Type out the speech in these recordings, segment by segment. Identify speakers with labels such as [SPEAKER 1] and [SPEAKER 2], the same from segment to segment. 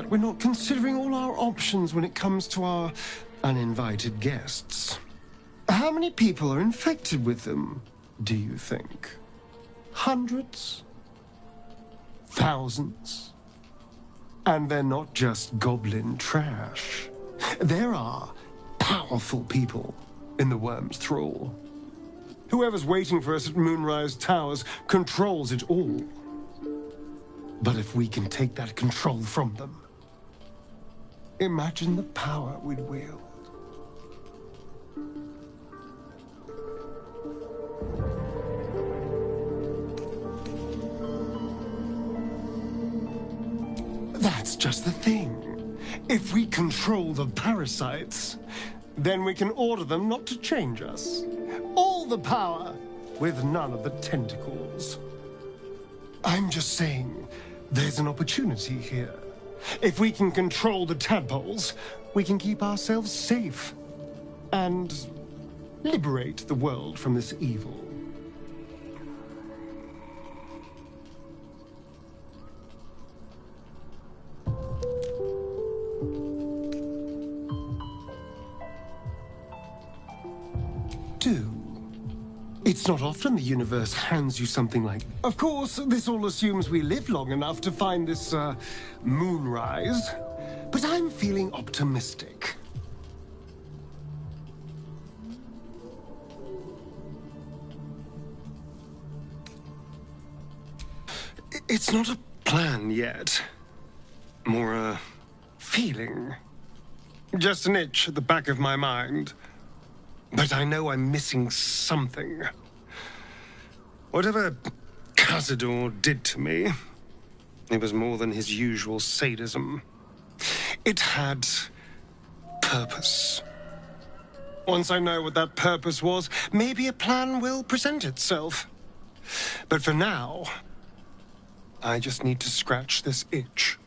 [SPEAKER 1] We're not considering all our options when it comes to our uninvited guests. How many people are infected with them, do you think? Hundreds? Thousands? And they're not just goblin trash. There are powerful people in the worm's thrall. Whoever's waiting for us at Moonrise Towers controls it all. But if we can take that control from them, imagine the power we'd wield. That's just the thing. If we control the parasites, then we can order them not to change us. All the power, with none of the tentacles. I'm just saying, there's an opportunity here. If we can control the tadpoles, we can keep ourselves safe. And liberate the world from this evil. It's not often the universe hands you something like... Of course, this all assumes we live long enough to find this, moonrise. But I'm feeling optimistic. It's not a plan yet. More a feeling. Just an itch at the back of my mind. But I know I'm missing something. Whatever Cazador did to me, it was more than his usual sadism. It had purpose. Once I know what that purpose was, maybe a plan will present itself. But for now, I just need to scratch this itch.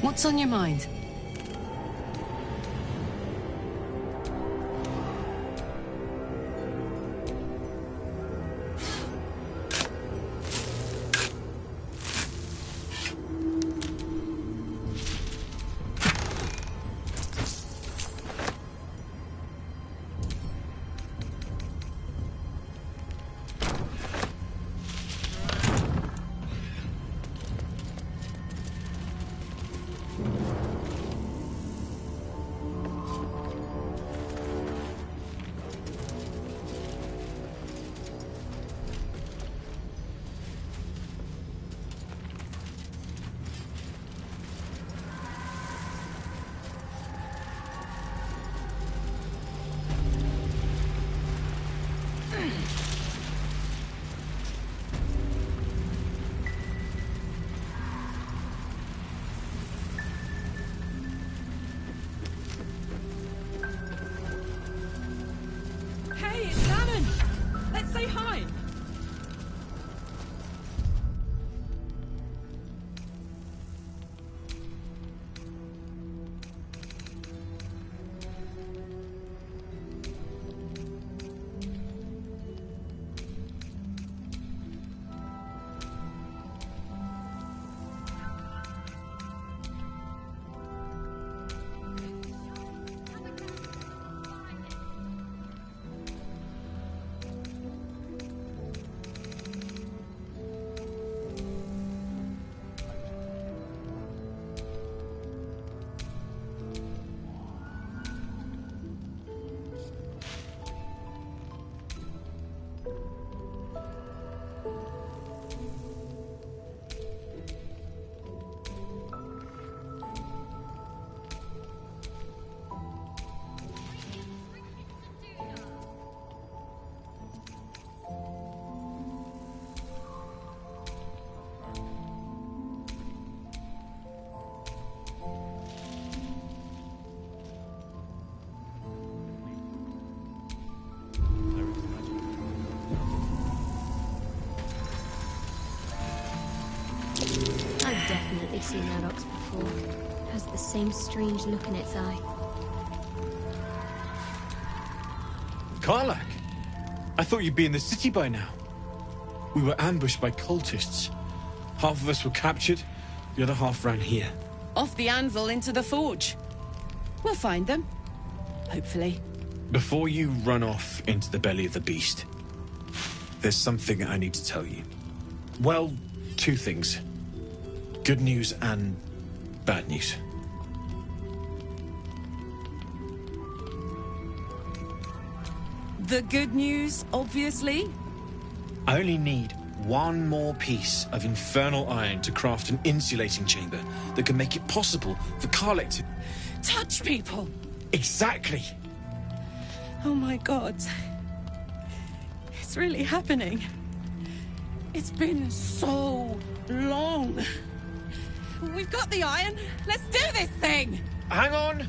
[SPEAKER 2] What's on your mind?
[SPEAKER 3] Hey, it's Alan! Let's say hi!
[SPEAKER 4] I've definitely seen that ox before. It has the same strange look in its eye.
[SPEAKER 5] Karlak! I thought you'd be in the city by now. We were ambushed by cultists. Half of us were captured, the other half ran here.
[SPEAKER 3] Off the anvil into the forge. We'll find them. Hopefully.
[SPEAKER 5] Before you run off into the belly of the beast, there's something I need to tell you. Well, two things. Good news and bad news.
[SPEAKER 3] The good news, obviously.
[SPEAKER 5] I only need one more piece of infernal iron to craft an insulating chamber that can make it possible for Karlak to...
[SPEAKER 3] Touch people!
[SPEAKER 5] Exactly!
[SPEAKER 3] Oh my god. It's really happening. It's been so long. We've got the iron. Let's do this thing!
[SPEAKER 5] Hang on!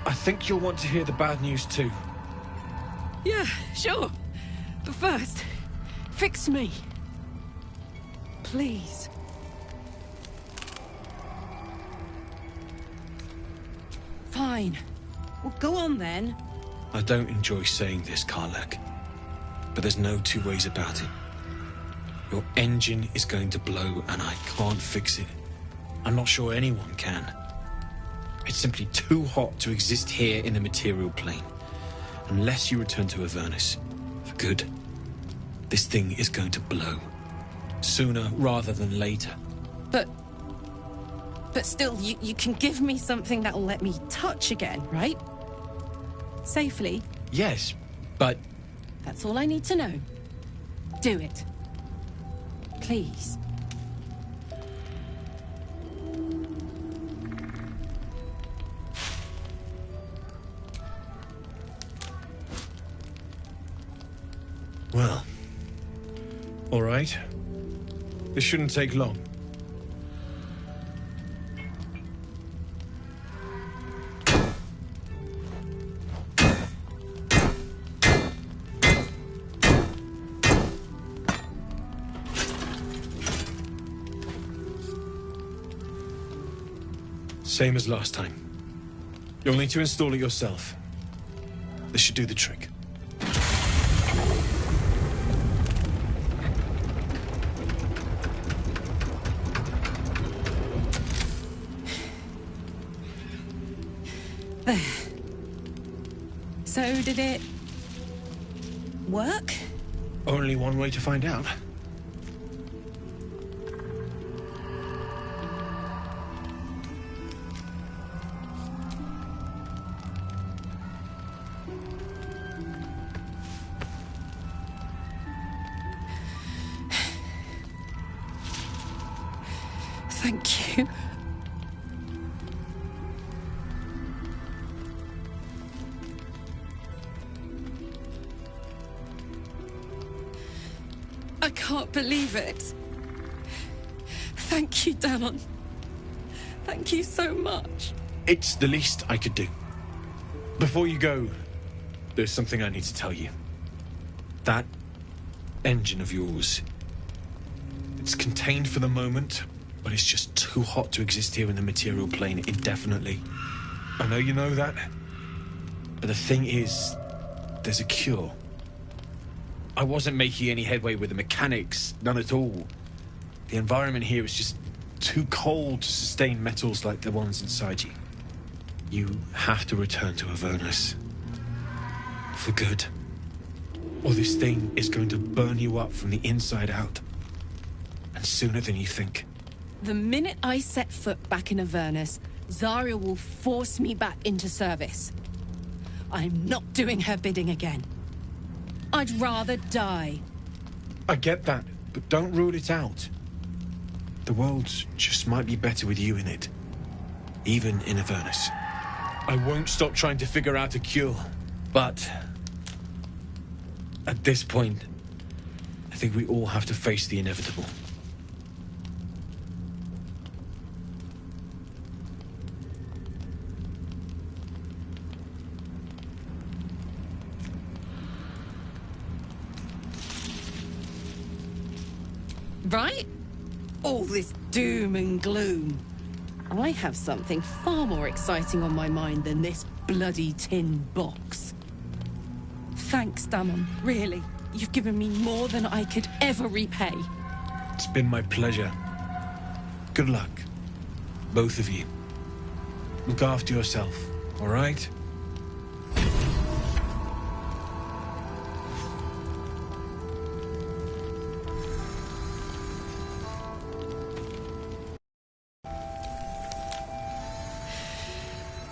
[SPEAKER 5] I think you'll want to hear the bad news too.
[SPEAKER 3] Yeah, sure. But first, fix me. Please. Fine. Well, go on then.
[SPEAKER 5] I don't enjoy saying this, Karlak, but there's no two ways about it. Your engine is going to blow and I can't fix it. I'm not sure anyone can. It's simply too hot to exist here in the material plane. Unless you return to Avernus for good, this thing is going to blow. Sooner rather than later.
[SPEAKER 3] But still, you can give me something that'll let me touch again, right? Safely.
[SPEAKER 5] Yes, but...
[SPEAKER 3] That's all I need to know. Do it. Please.
[SPEAKER 5] Well, all right. This shouldn't take long. Same as last time. You'll need to install it yourself. This should do the trick.
[SPEAKER 3] There. So did it work?
[SPEAKER 5] Only one way to find out.
[SPEAKER 3] Thank you. I can't believe it. Thank you, Danon. Thank you so much.
[SPEAKER 5] It's the least I could do. Before you go, there's something I need to tell you. That engine of yours, it's contained for the moment, but it's just too hot to exist here in the material plane indefinitely. I know you know that, but the thing is, there's a cure. I wasn't making any headway with the mechanics, none at all. The environment here is just too cold to sustain metals like the ones inside you. You have to return to Avernus. For good. Or this thing is going to burn you up from the inside out. And sooner than you think.
[SPEAKER 3] The minute I set foot back in Avernus, Zarya will force me back into service. I'm not doing her bidding again. I'd rather die.
[SPEAKER 5] I get that, but don't rule it out. The world just might be better with you in it. Even in Avernus. I won't stop trying to figure out a cure, but at this point, I think we all have to face the inevitable.
[SPEAKER 3] Right? All this doom and gloom. I have something far more exciting on my mind than this bloody tin box. Thanks, Danon. Really. You've given me more than I could ever repay.
[SPEAKER 5] It's been my pleasure. Good luck. Both of you. Look after yourself, all right?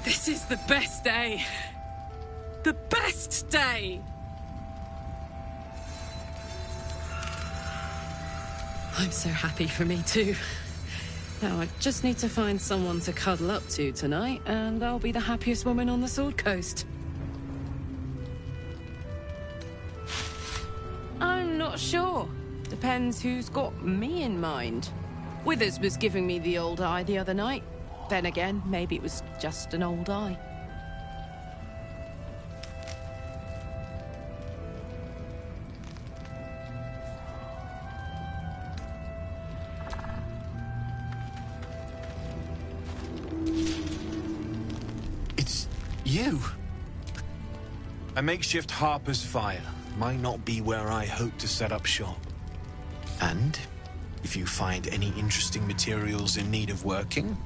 [SPEAKER 3] This is the best day. The best day! I'm so happy for me too. Now I just need to find someone to cuddle up to tonight, and I'll be the happiest woman on the Sword Coast. I'm not sure. Depends who's got me in mind. Withers was giving me the old eye the other night. Then again, maybe it was just an old eye.
[SPEAKER 5] It's you. A makeshift Harper's Fire might not be where I hope to set up shop. And if you find any interesting materials in need of working,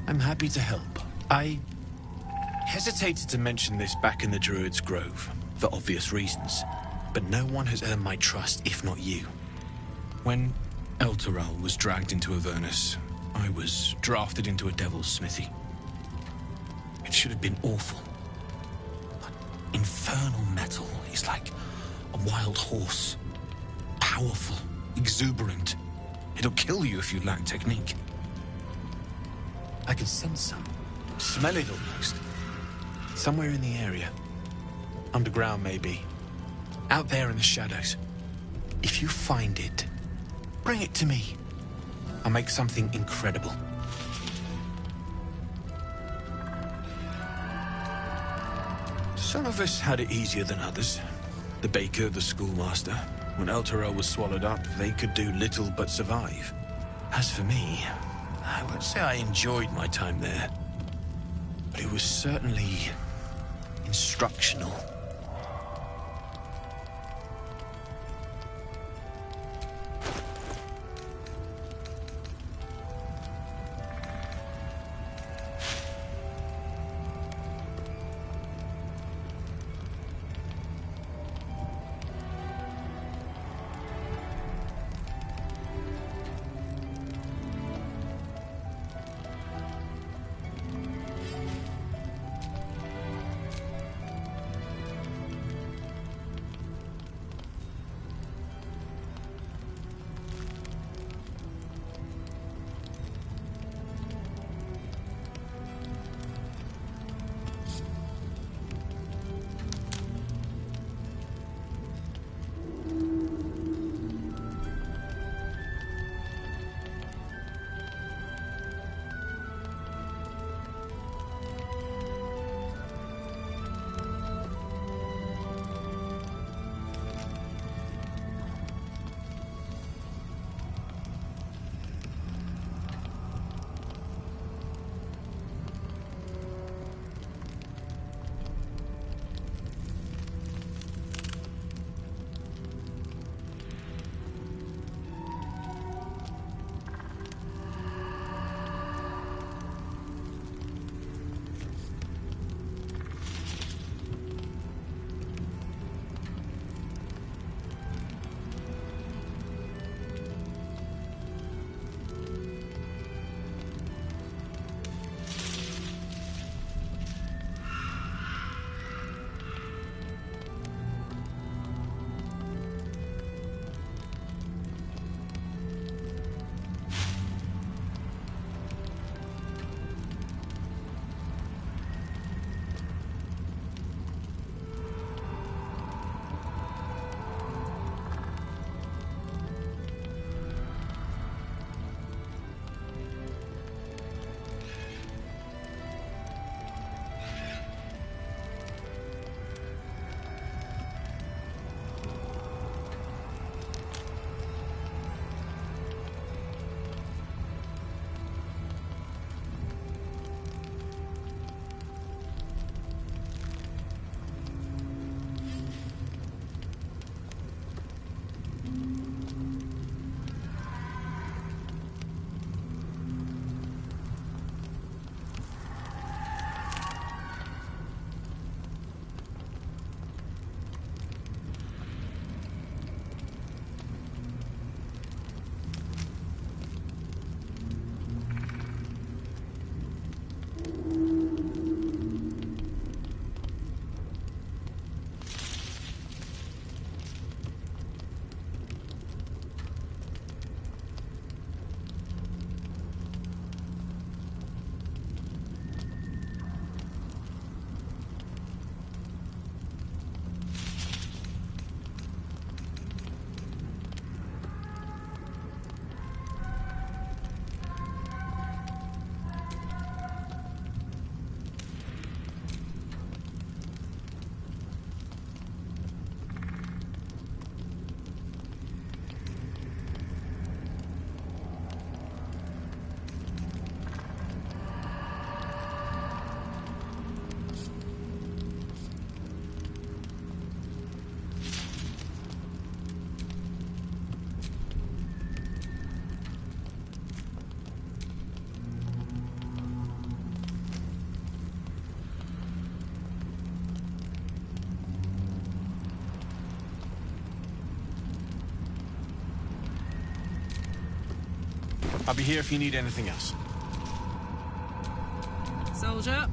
[SPEAKER 5] I'm happy to help. I hesitated to mention this back in the Druid's Grove, for obvious reasons, but no one has earned my trust if not you. When Elturel was dragged into Avernus, I was drafted into a devil's smithy. It should have been awful. But infernal metal is like a wild horse. Powerful, exuberant. It'll kill you if you lack technique. I can sense some. Smell it almost. Somewhere in the area. Underground, maybe. Out there in the shadows. If you find it, bring it to me. I'll make something incredible. Some of us had it easier than others. The baker, the schoolmaster. When Elturel was swallowed up, they could do little but survive. As for me, I won't say I enjoyed my time there, but it was certainly instructional.
[SPEAKER 2] I'll be here if you need anything else.
[SPEAKER 3] Soldier.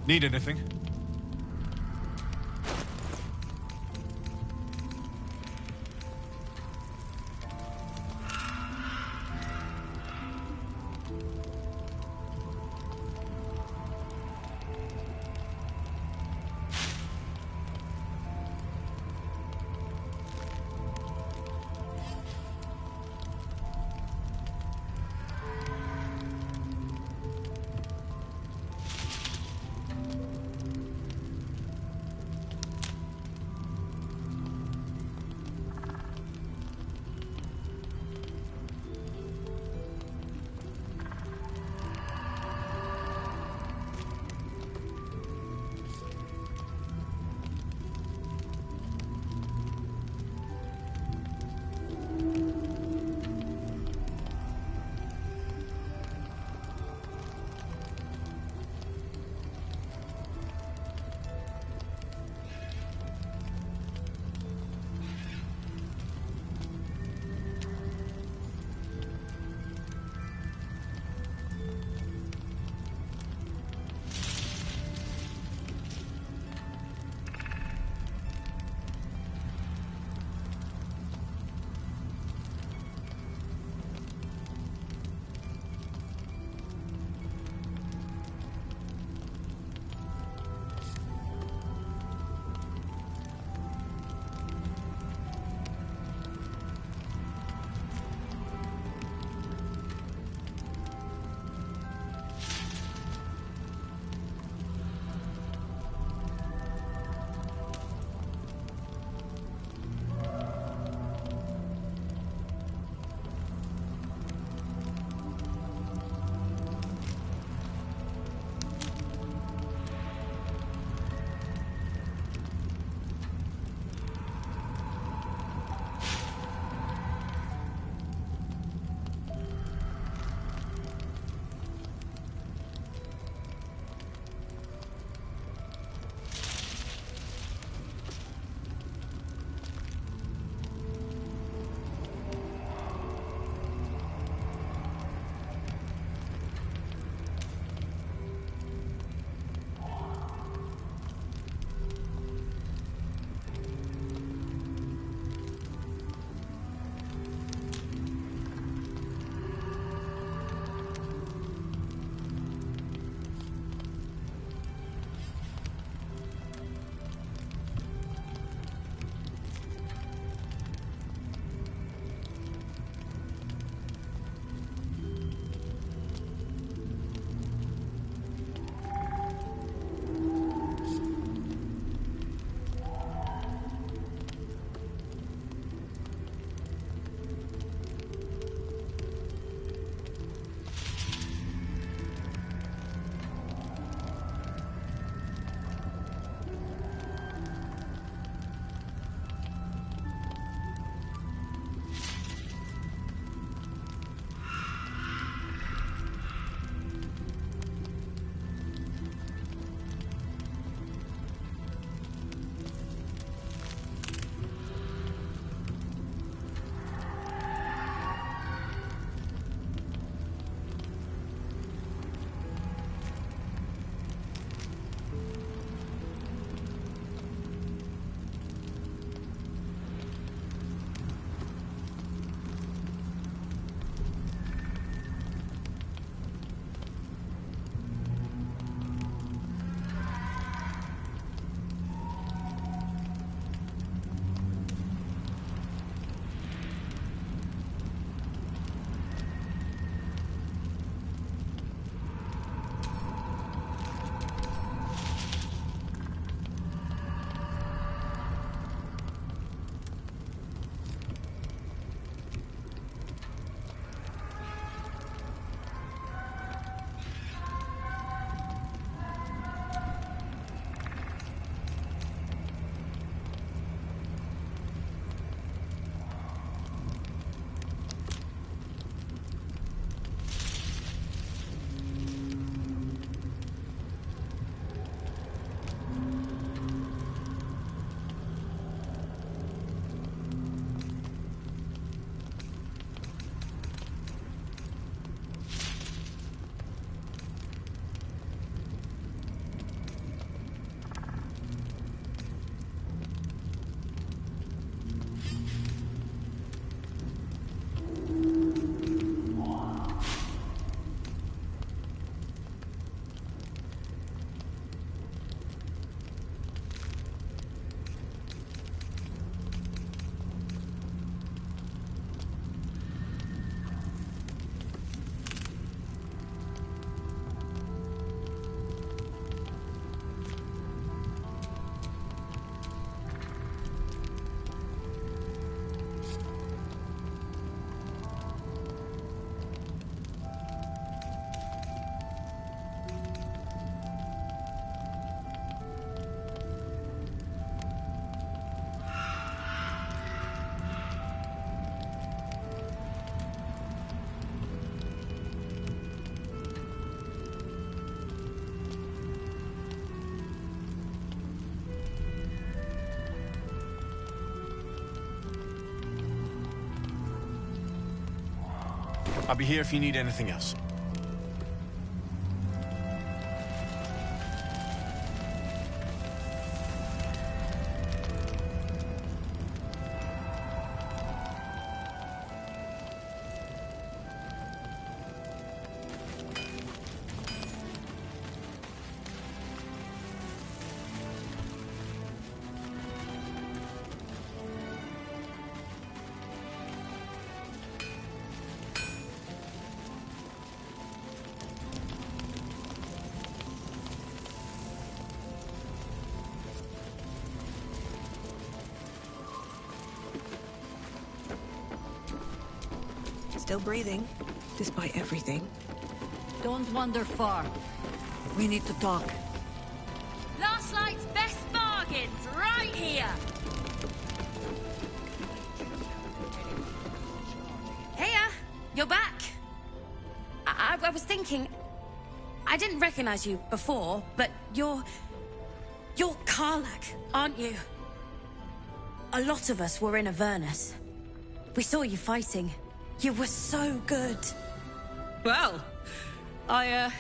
[SPEAKER 2] Need anything? I'll be here if you need anything else.
[SPEAKER 6] Still breathing, despite everything.
[SPEAKER 7] Don't wander far. We need to talk.
[SPEAKER 8] Last night's best bargains, right here! Heya, you're back. I was thinking... I didn't recognize you before, but you're Karlach, aren't you? A lot of us were in Avernus. We saw you fighting. You were so good.
[SPEAKER 3] Well, yeah,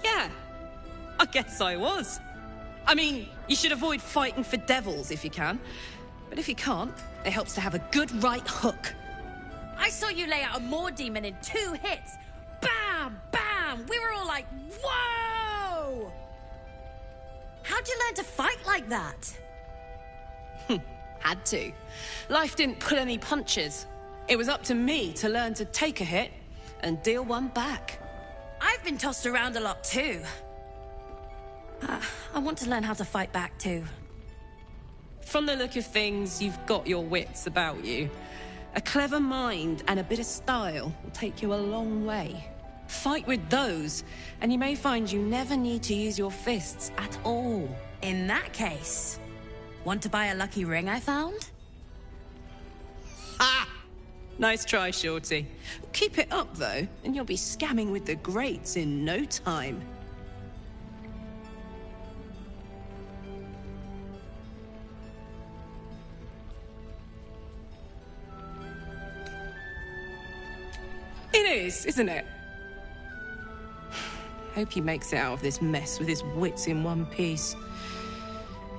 [SPEAKER 3] I guess I was. I mean, you should avoid fighting for devils if you can. But if you can't, it helps to have a good right hook.
[SPEAKER 8] I saw you lay out a Moor demon in 2 hits. Bam! Bam! We were all like, whoa! How'd you learn to fight like that?
[SPEAKER 3] Had to. Life didn't pull any punches. It was up to me to learn to take a hit and deal one back.
[SPEAKER 8] I've been tossed around a lot too. I want to learn how to fight back too.
[SPEAKER 3] From the look of things, you've got your wits about you. A clever mind and a bit of style will take you a long way. Fight with those, and you may find you never need to use your fists at all.
[SPEAKER 8] In that case, want to buy a lucky ring I found?
[SPEAKER 3] Ha! Nice try, Shorty. Keep it up, though, and you'll be scamming with the greats in no time. It is, isn't it? Hope he makes it out of this mess with his wits in one piece.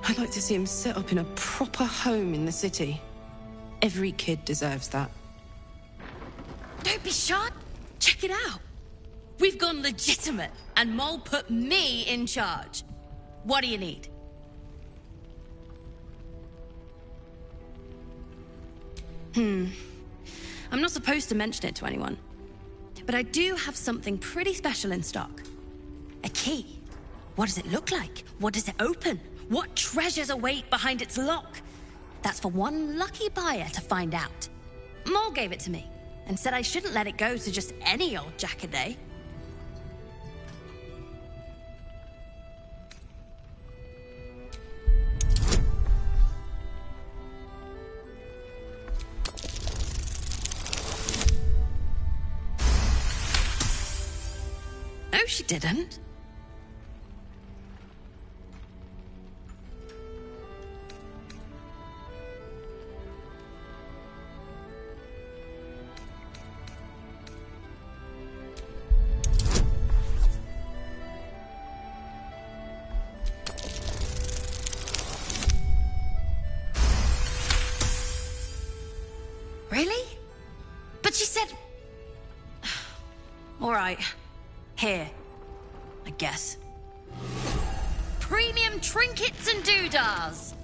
[SPEAKER 3] I'd like to see him set up in a proper home in the city. Every kid deserves that.
[SPEAKER 8] Don't be shy. Check it out. We've gone legitimate, and Mole put me in charge. What do you need? I'm not supposed to mention it to anyone, but I do have something pretty special in stock. A key. What does it look like? What does it open? What treasures await behind its lock? That's for one lucky buyer to find out. Mole gave it to me and said I shouldn't let it go to just any old jackaday. No, she didn't. Really? But she said... All right. Here. I guess. Premium trinkets and doodahs!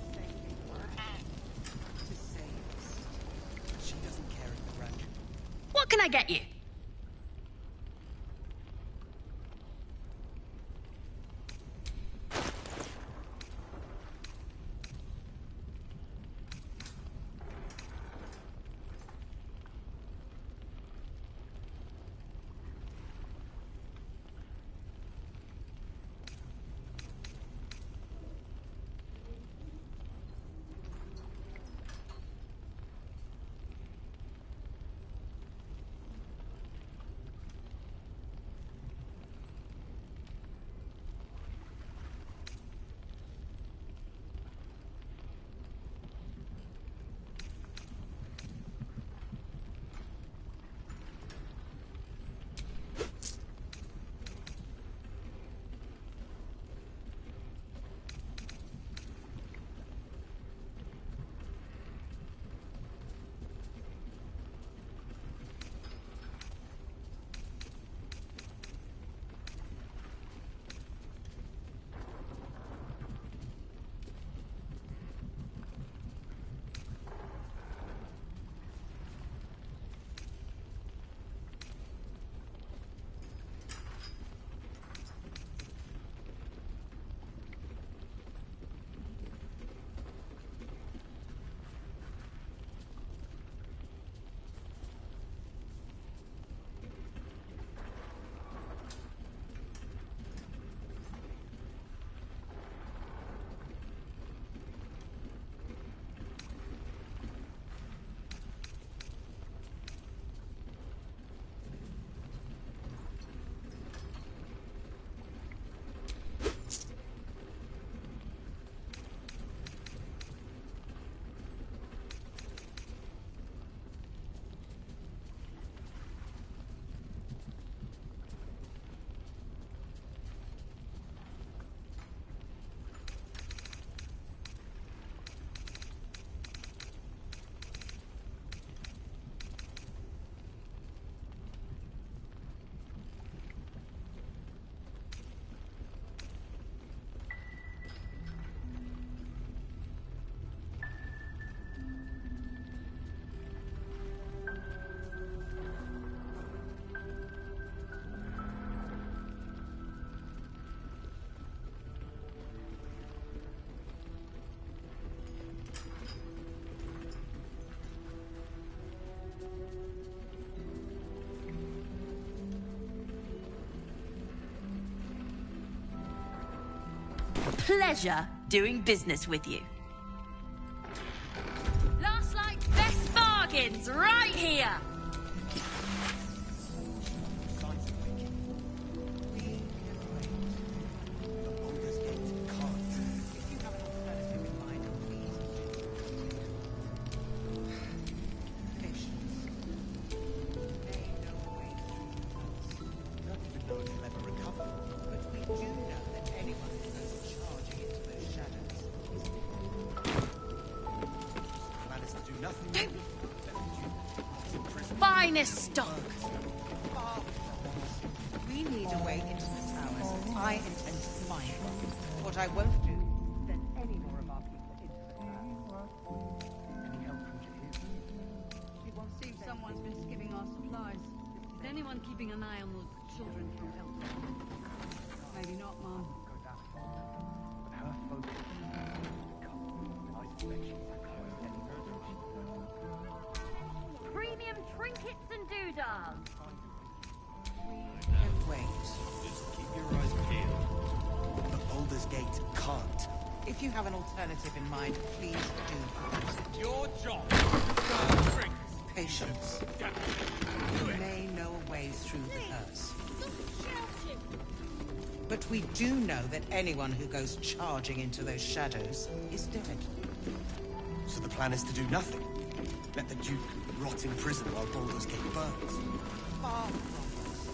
[SPEAKER 8] What can I get you? pleasure doing business with you. Last like best bargains right here.
[SPEAKER 9] Baldurs Gate can't. If you have an alternative in mind, please. Patience. May no way. Don't even know if you'll ever recover, but we do know that anyone who goes charging into those shadows is dead. The plan is to do nothing. Let the Duke rot in prison.
[SPEAKER 8] Finest stock.
[SPEAKER 9] Far from us. We need a way into the towers. I intend to find one. What I won't do is send any more of our people into the towers. Any help from Jahir?
[SPEAKER 7] See if someone's been skimming our supplies. Is anyone keeping an eye on those children from Elton? Maybe not, Mum.
[SPEAKER 9] Go that far, but her focus and I suspect she's sacrificed any
[SPEAKER 8] Premium trinkets and doodads.
[SPEAKER 9] And wait.
[SPEAKER 2] Just keep your eyes peeled.
[SPEAKER 9] The Baldurs Gate can't. If you have an alternative in mind, please do.
[SPEAKER 2] Your job.
[SPEAKER 9] Patience. We may know a way through the curse. But we do know that anyone who goes charging into those shadows is dead. So the plan is to do nothing. Let the Duke rot in prison while Baldur's Gate burns. Far from us.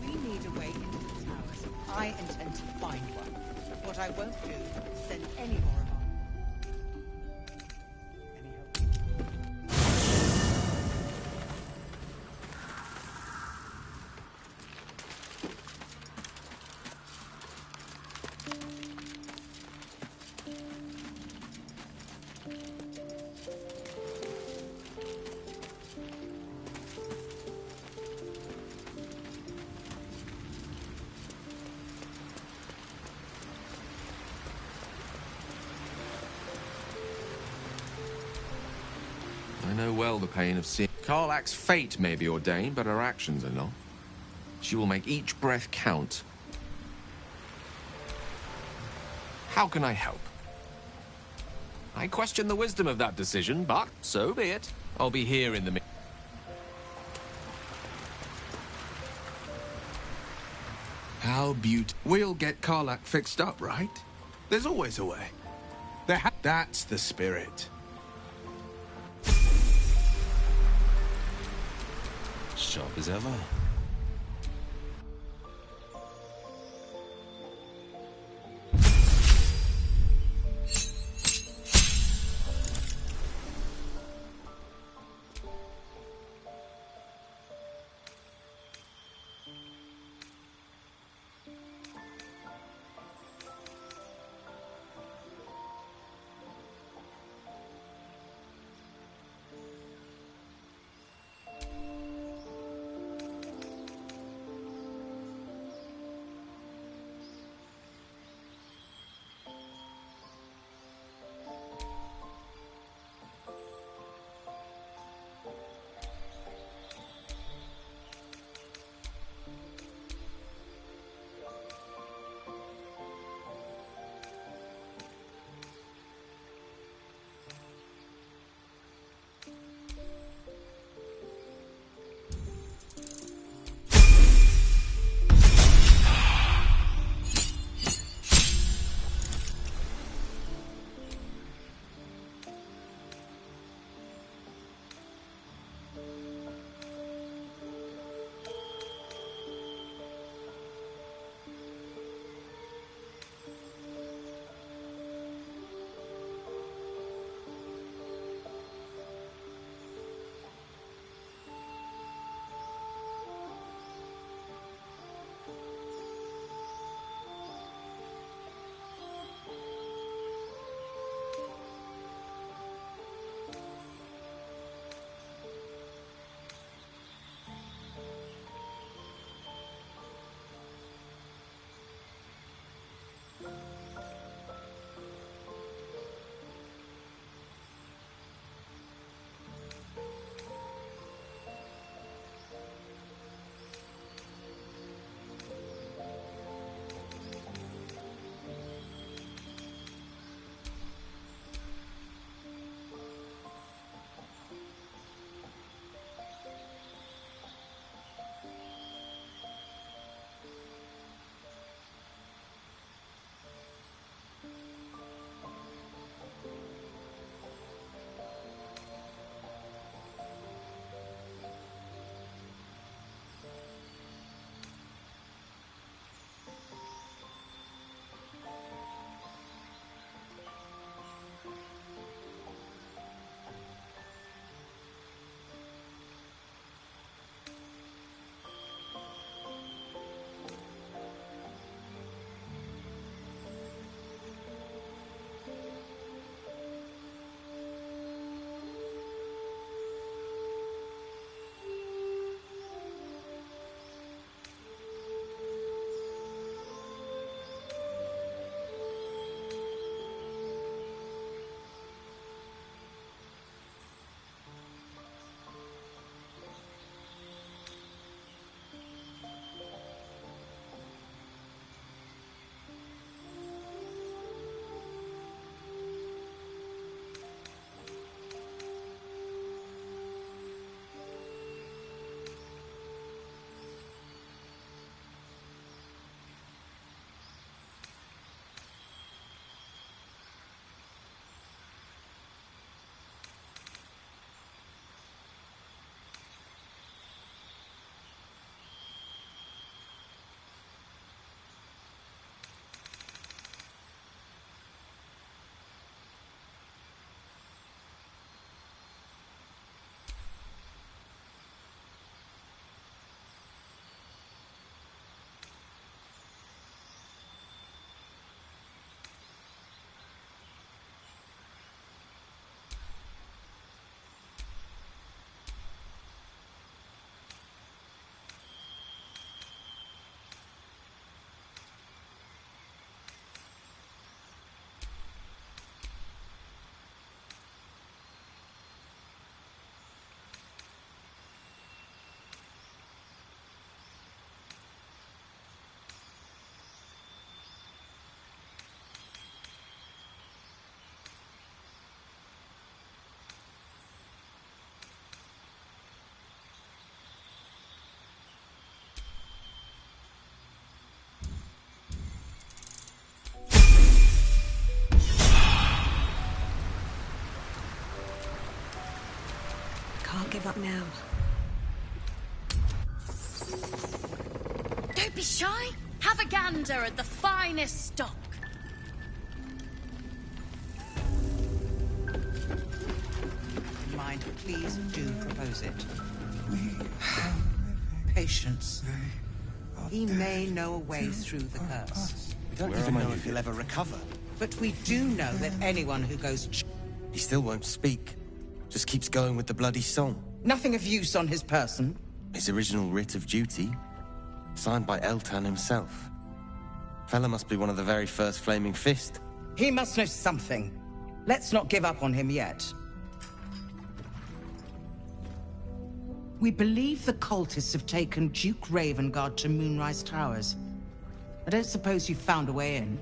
[SPEAKER 9] We need a way into the towers. I intend to find one. What I won't do is send any more of our... Any help?
[SPEAKER 10] I know well the pain of seeing... Karlach's fate may be ordained, but her actions are not. She will make each breath count. How can I help? I question the wisdom of that decision, but so be it. I'll be here in the...
[SPEAKER 11] How beautiful. We'll get Karlach fixed up, right? There's always a way. That's the spirit.
[SPEAKER 10] Sharp as ever.
[SPEAKER 6] can't give up now.
[SPEAKER 8] Don't be shy. Have a gander at the finest stock.
[SPEAKER 9] Mind, please do propose it. Patience. He may know a way through the curse.
[SPEAKER 12] We don't even know if he'll ever recover.
[SPEAKER 9] But we do know that anyone who goes...
[SPEAKER 12] He still won't speak. Just keeps going with the bloody song.
[SPEAKER 9] Nothing of use on his person.
[SPEAKER 12] His original writ of duty, signed by Eltan himself. Fella must be one of the very first Flaming Fist.
[SPEAKER 9] He must know something. Let's not give up on him yet. We believe the cultists have taken Duke Ravengard to Moonrise Towers. I don't suppose you found a way in.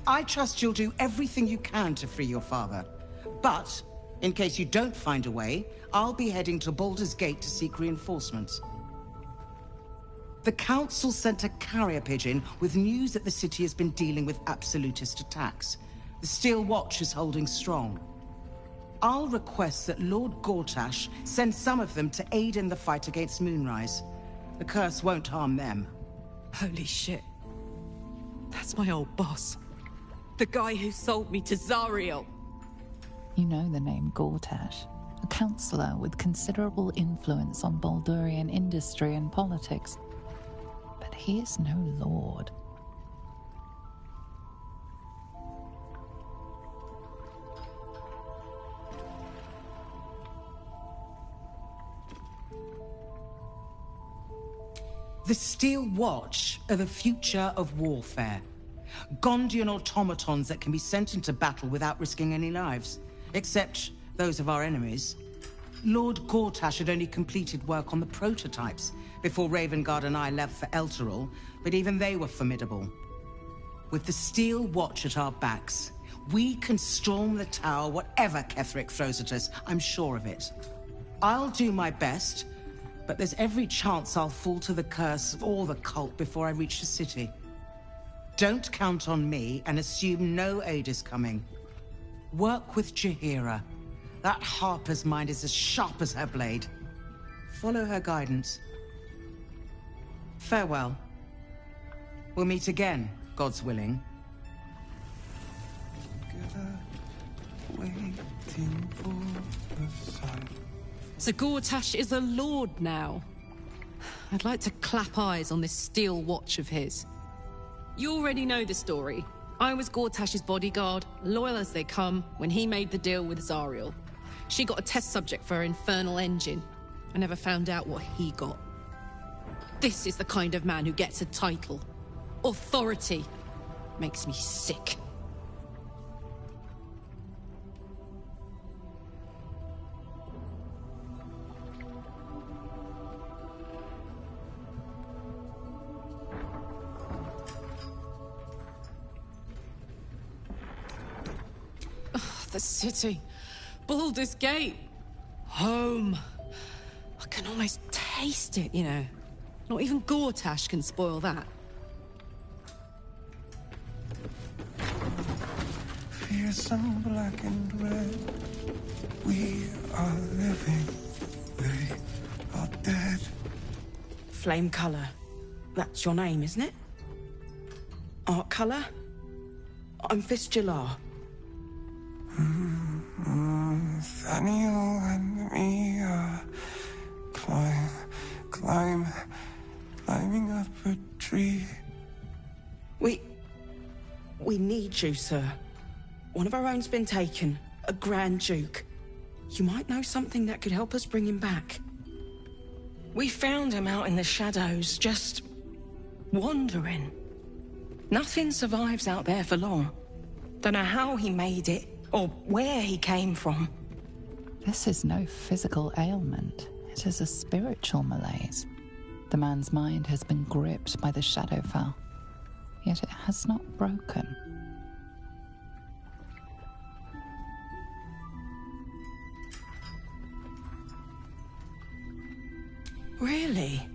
[SPEAKER 9] I trust you'll do everything you can to free your father. But, in case you don't find a way, I'll be heading to Baldurs Gate to seek reinforcements. The Council sent a carrier pigeon with news that the city has been dealing with absolutist attacks. The Steel Watch is holding strong. I'll request that Lord Gortash send some of them to aid in the fight against Moonrise. The curse won't harm them.
[SPEAKER 6] Holy shit. That's my old boss. The guy who sold me to Zariel.
[SPEAKER 13] You know the name Gortash, a councillor with considerable influence on Baldurian industry and politics. But he is no lord.
[SPEAKER 9] The Steel Watch are the future of warfare. Gondian automatons that can be sent into battle without risking any lives. Except those of our enemies. Lord Gortash had only completed work on the prototypes before Ravengard and I left for Elturel, but even they were formidable. With the Steel Watch at our backs, we can storm the tower whatever Ketheric throws at us, I'm sure of it. I'll do my best, but there's every chance I'll fall to the curse or the cult before I reach the city. Don't count on me and assume no aid is coming. Work with Jaheira. That Harper's mind is as sharp as her blade. Follow her guidance. Farewell. We'll meet again, God's willing.
[SPEAKER 3] So Gortash is a lord now. I'd like to clap eyes on this Steel Watch of his. You already know the story. I was Gortash's bodyguard, loyal as they come, when he made the deal with Zariel. She got a test subject for her infernal engine. I never found out what he got. This is the kind of man who gets a title. Authority. Makes me sick. The city. Baldurs Gate. Home. I can almost taste it, you know. Not even Gortash can spoil that.
[SPEAKER 1] Fearsome black and red. We are living. They are dead.
[SPEAKER 9] Flame Color. That's your name, isn't it? Art Color? I'm Fistula.
[SPEAKER 1] Nathaniel and me are climbing up a tree.
[SPEAKER 9] We need you, sir. One of our own's been taken, a Grand Duke. You might know something that could help us bring him back. We found him out in the shadows, just wandering. Nothing survives out there for long. Don't know how he made it, or where he came from.
[SPEAKER 13] This is no physical ailment. It is a spiritual malaise. The man's mind has been gripped by the Shadowfell, yet it has not broken.
[SPEAKER 9] Really?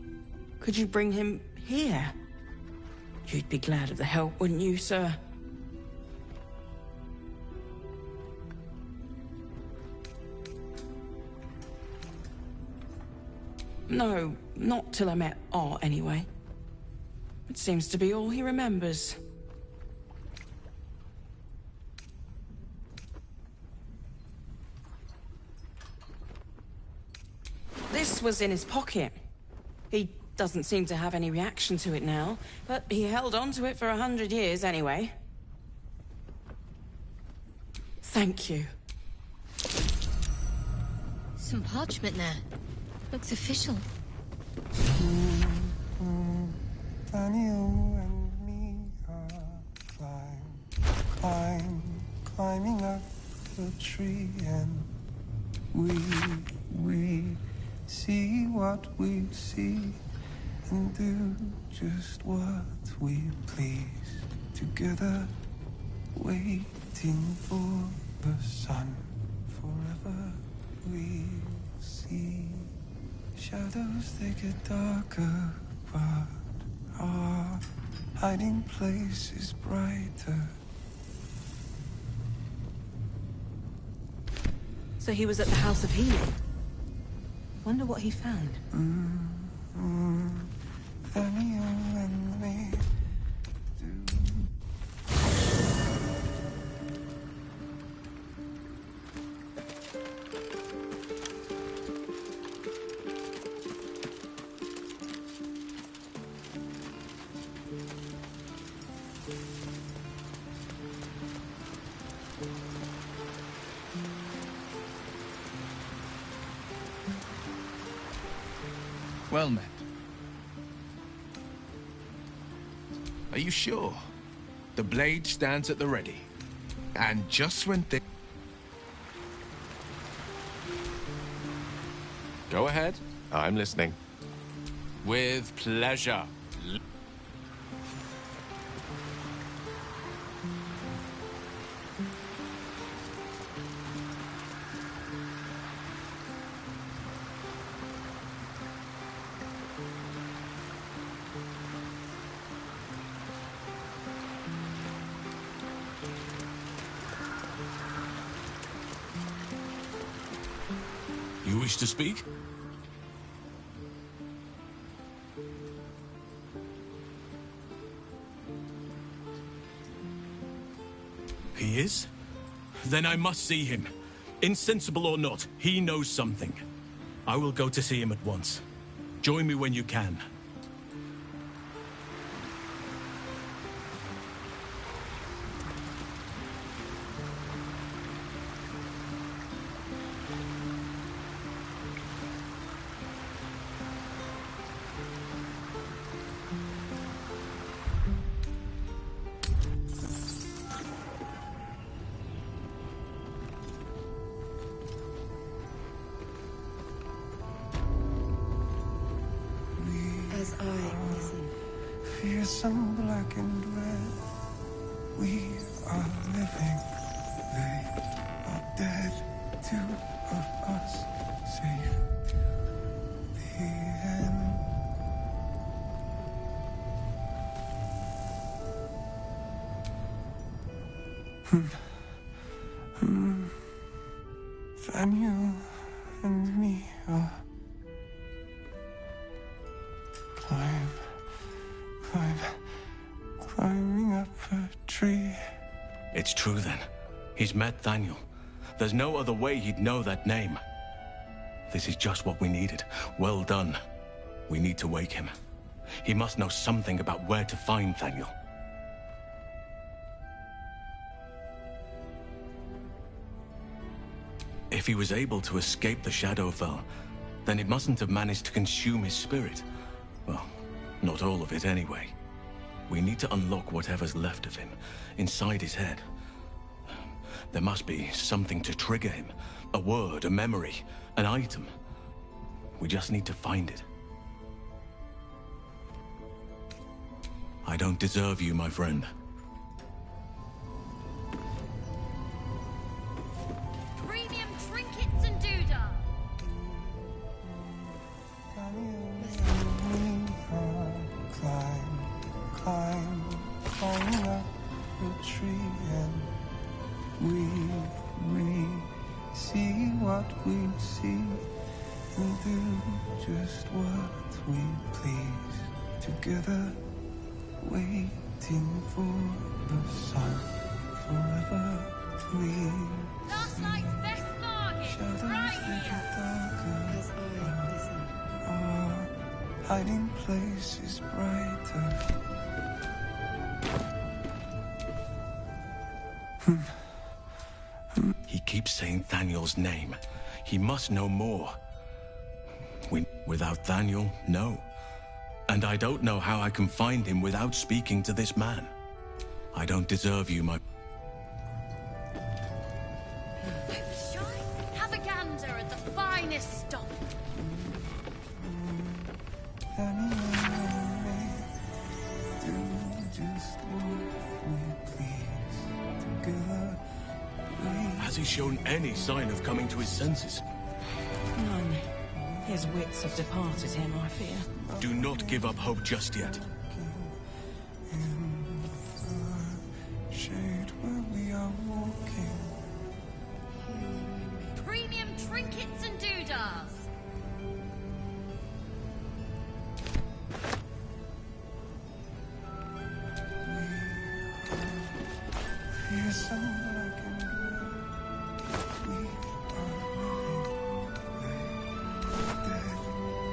[SPEAKER 9] Could you bring him here? You'd be glad of the help, wouldn't you, sir?
[SPEAKER 14] No, not till I met Art, anyway. It seems to be all he remembers. This was in his pocket. He doesn't seem to have any reaction to it now, but he held on to it for 100 years anyway. Thank you.
[SPEAKER 4] Some parchment there. Looks official.
[SPEAKER 1] Daniel and me are climbing up the tree, and we see what we see and do just what we please. Together, waiting for the sun. Forever we see shadows, they get darker, but our hiding place is brighter.
[SPEAKER 14] So he was at the House of Healing. Wonder what he found.
[SPEAKER 1] Daniel and me
[SPEAKER 11] Well met. Are you sure? The blade stands at the ready. And just when
[SPEAKER 10] Go ahead. I'm listening.
[SPEAKER 2] With pleasure.
[SPEAKER 5] You wish to speak? He is? Then I must see him. Insensible or not, he knows something. I will go to see him at once. Join me when you can.
[SPEAKER 14] As I listen.
[SPEAKER 1] fearsome black and red. We are living, they are dead. Two of us safe to the end. Daniel and me are climbing up a tree.
[SPEAKER 5] It's true then. He's met Daniel. There's no other way he'd know that name. This is just what we needed. Well done. We need to wake him. He must know something about where to find Daniel. If he was able to escape the Shadowfell, then it mustn't have managed to consume his spirit. Well, not all of it anyway. We need to unlock whatever's left of him, inside his head. There must be something to trigger him. A word, a memory, an item. We just need to find it. I don't deserve you, my friend.
[SPEAKER 4] Premium trinkets and doodah.
[SPEAKER 1] Climbing up a tree, and we see what we see
[SPEAKER 15] and do just what we please. Together, waiting for the sun. Forever, we
[SPEAKER 16] Last night's best bargain, right here.
[SPEAKER 15] Our hiding place is brighter.
[SPEAKER 17] He keeps saying Thaniel's name. He must know more. Without Thaniel, no. And I don't know how I can find him without speaking to this man. I don't deserve you, my...
[SPEAKER 16] Have a gander at the finest stock.
[SPEAKER 17] Has he shown any sign of coming to his senses?
[SPEAKER 14] None. His wits have departed him, I fear.
[SPEAKER 17] Do not give up hope just yet.
[SPEAKER 15] Shade where we are walking.
[SPEAKER 16] Premium trinkets and doodahs.
[SPEAKER 15] Here's all I can do. We are living dead.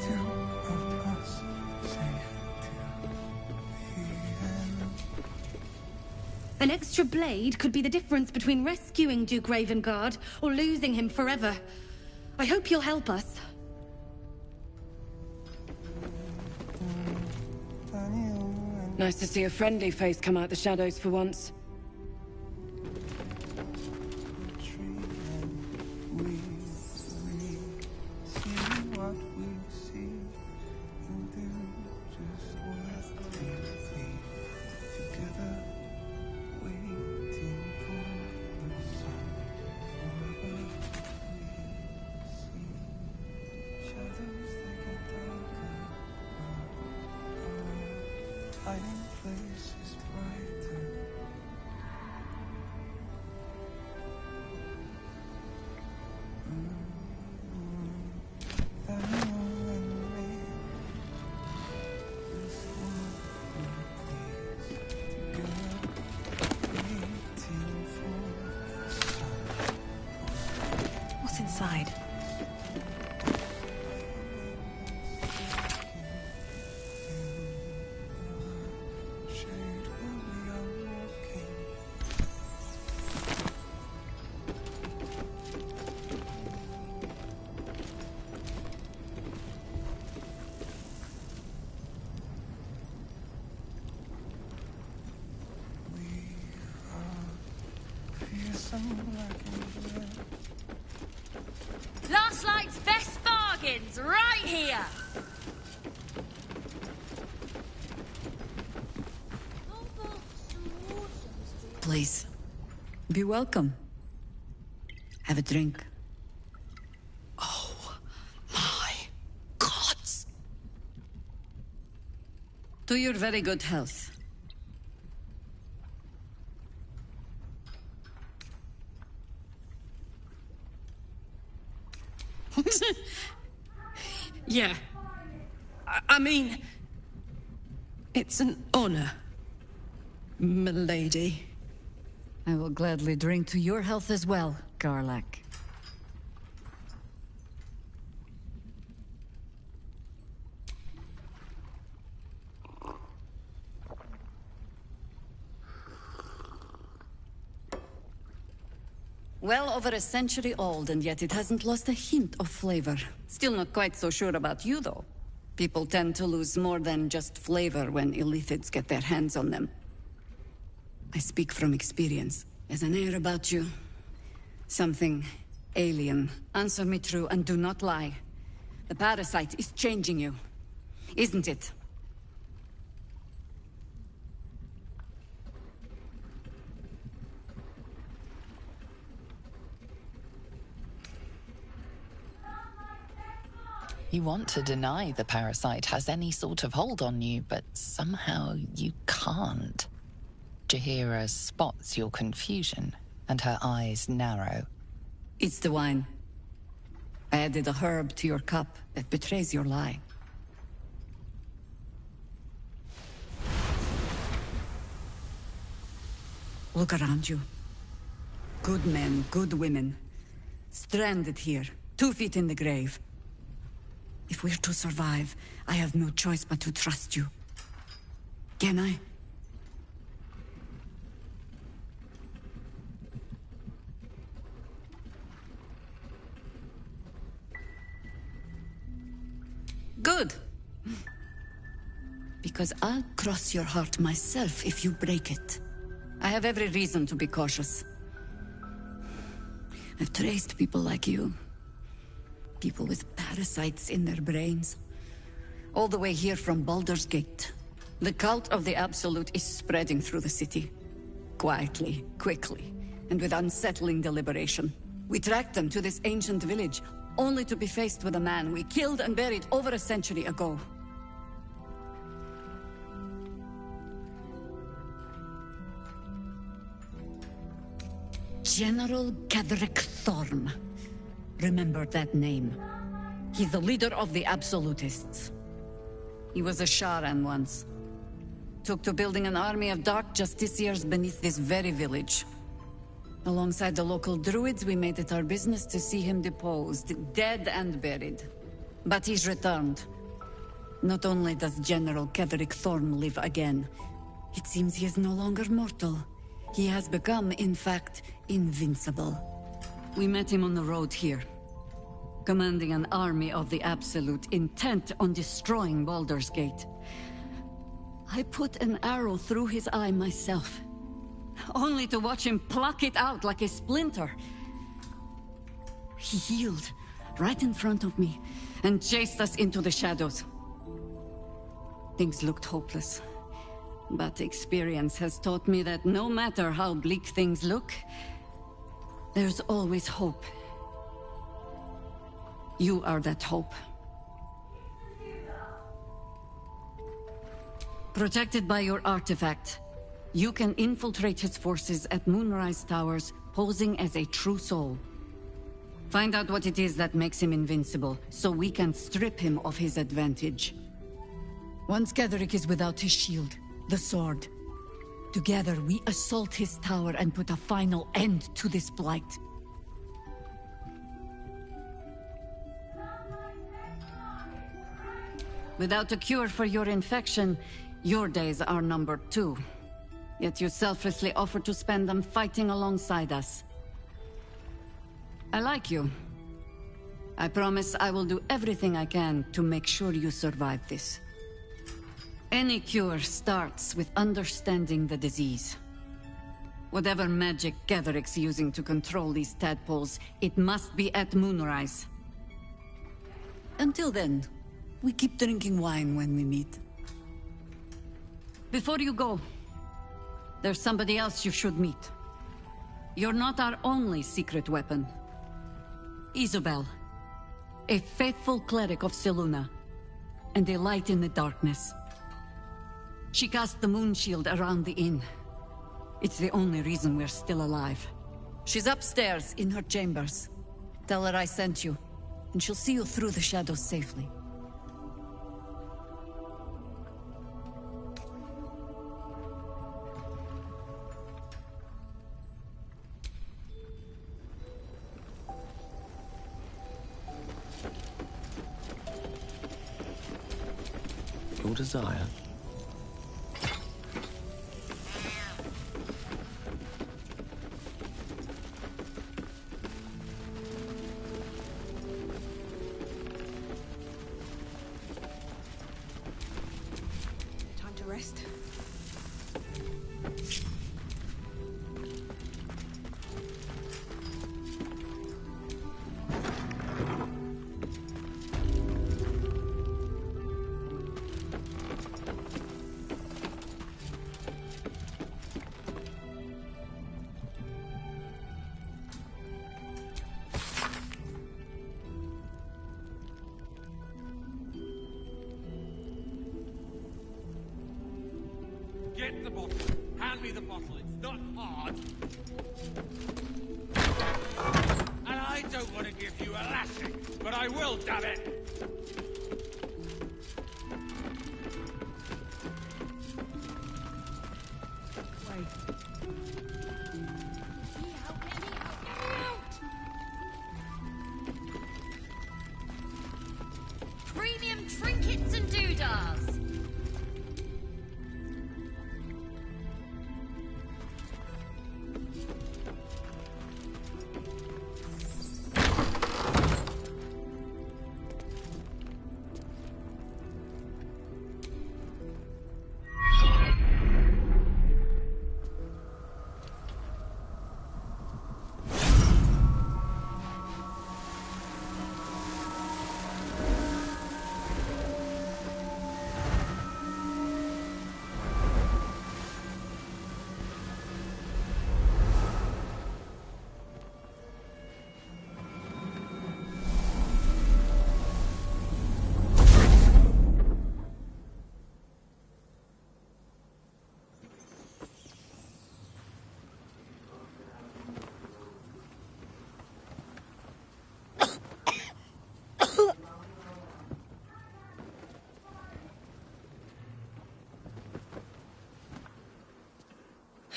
[SPEAKER 15] Two of us safe till the end.
[SPEAKER 8] An extra blade could be the difference between rescuing Duke Ravengard or losing him forever. I hope you'll help us.
[SPEAKER 3] Nice to see a friendly face come out the shadows for once.
[SPEAKER 15] Hiding place is brighter.
[SPEAKER 6] What's inside?
[SPEAKER 16] Last night's best bargains, right here.
[SPEAKER 18] Please, be welcome. Have a drink.
[SPEAKER 3] Oh, my gods.
[SPEAKER 18] To your very good health.
[SPEAKER 3] Yeah. I mean, it's an honor, milady.
[SPEAKER 18] I will gladly drink to your health as well, Garlac. Well over a century old, and yet it hasn't lost a hint of flavor. Still not quite so sure about you, though. People tend to lose more than just flavor when illithids get their hands on them. I speak from experience. There's an air about you. Something alien. Answer me true and do not lie. The parasite is changing you, isn't it?
[SPEAKER 13] You want to deny the parasite has any sort of hold on you, but somehow you can't. Jahira spots your confusion, and her eyes narrow.
[SPEAKER 18] It's the wine. I added a herb to your cup that betrays your lie. Look around you. Good men, good women. Stranded here, 2 feet in the grave. If we're to survive, I have no choice but to trust you. Can I? Good. Because I'll cross your heart myself if you break it. I have every reason to be cautious. I've traced people like you. People with parasites in their brains. All the way here from Baldurs Gate. The cult of the Absolute is spreading through the city. Quietly, quickly, and with unsettling deliberation. We tracked them to this ancient village, only to be faced with a man we killed and buried over a century ago. General Gadrick Thorm. Remember that name. He's the leader of the Absolutists. He was a Sharan once. Took to building an army of dark justiciars beneath this very village. Alongside the local druids, we made it our business to see him deposed, dead and buried. But he's returned. Not only does General Gadrick Thorm live again, it seems he is no longer mortal. He has become, in fact, invincible. We met him on the road here, commanding an army of the Absolute, intent on destroying Baldurs Gate. I put an arrow through his eye myself, only to watch him pluck it out like a splinter. He healed right in front of me and chased us into the shadows. Things looked hopeless. But experience has taught me that no matter how bleak things look, there's always hope. You are that hope. Protected by your artifact, you can infiltrate his forces at Moonrise Towers, posing as a true soul. Find out what it is that makes him invincible, so we can strip him of his advantage. Once Gadrick is without his shield, the sword. Together, we assault his tower and put a final end to this blight. Without a cure for your infection, your days are numbered too. Yet you selflessly offer to spend them fighting alongside us. I like you. I promise I will do everything I can to make sure you survive this. Any cure starts with understanding the disease. Whatever magic Gadrick's using to control these tadpoles, it must be at Moonrise. Until then, we keep drinking wine when we meet. Before you go, there's somebody else you should meet. You're not our only secret weapon. Isabel, a faithful cleric of Selûne, and a light in the darkness. She cast the moon shield around the inn. It's the only reason we're still alive. She's upstairs in her chambers. Tell her I sent you, and she'll see you through the shadows safely.
[SPEAKER 12] Your desire.
[SPEAKER 14] Time to rest.
[SPEAKER 2] Get the bottle. Hand me the bottle. It's not hard. And I don't want want to give you a lashing, but I will, damn it!
[SPEAKER 16] Premium trinkets and doodahs.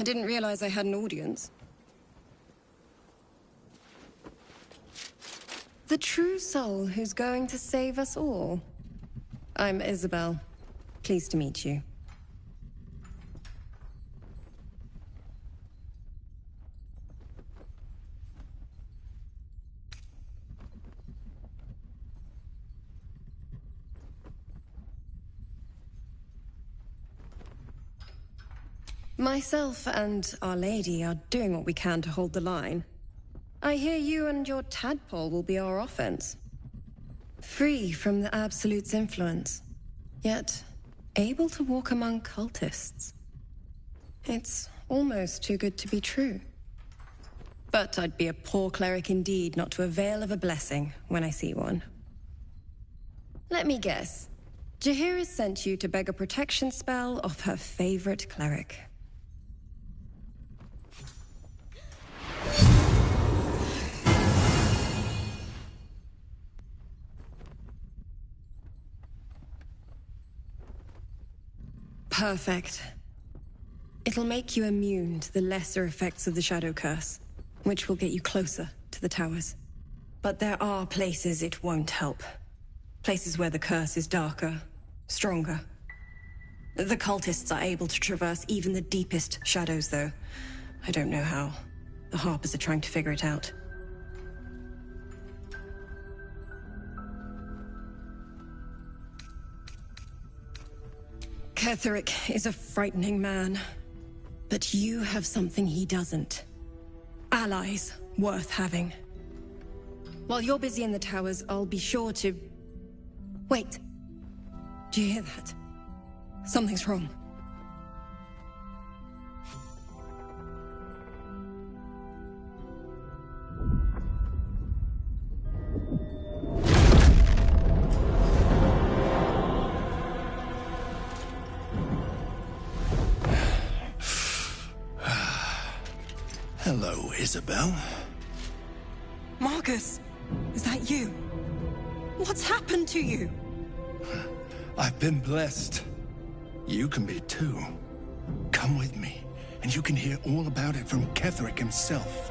[SPEAKER 19] I didn't realize I had an audience. The true soul who's going to save us all. I'm Isabel. Pleased to meet you. Myself and Our Lady are doing what we can to hold the line. I hear you and your tadpole will be our offense. Free from the Absolute's influence, yet able to walk among cultists. It's almost too good to be true. But I'd be a poor cleric indeed not to avail of a blessing when I see one. Let me guess. Jaheira's sent you to beg a protection spell off her favorite cleric. Perfect. It'll make you immune to the lesser effects of the Shadow Curse, which will get you closer to the towers. But there are places it won't help. Places where the curse is darker, stronger. The cultists are able to traverse even the deepest shadows, though. I don't know how. The Harpers are trying to figure it out. Ketheric is a frightening man. But you have something he doesn't. Allies worth having. While you're busy in the towers, I'll be sure to... Wait. Do you hear that? Something's wrong.
[SPEAKER 15] Hello, Isabel.
[SPEAKER 19] Marcus, is that you? What's happened to you?
[SPEAKER 15] I've been blessed. You can be too. Come with me, and you can hear all about it from Ketheric himself.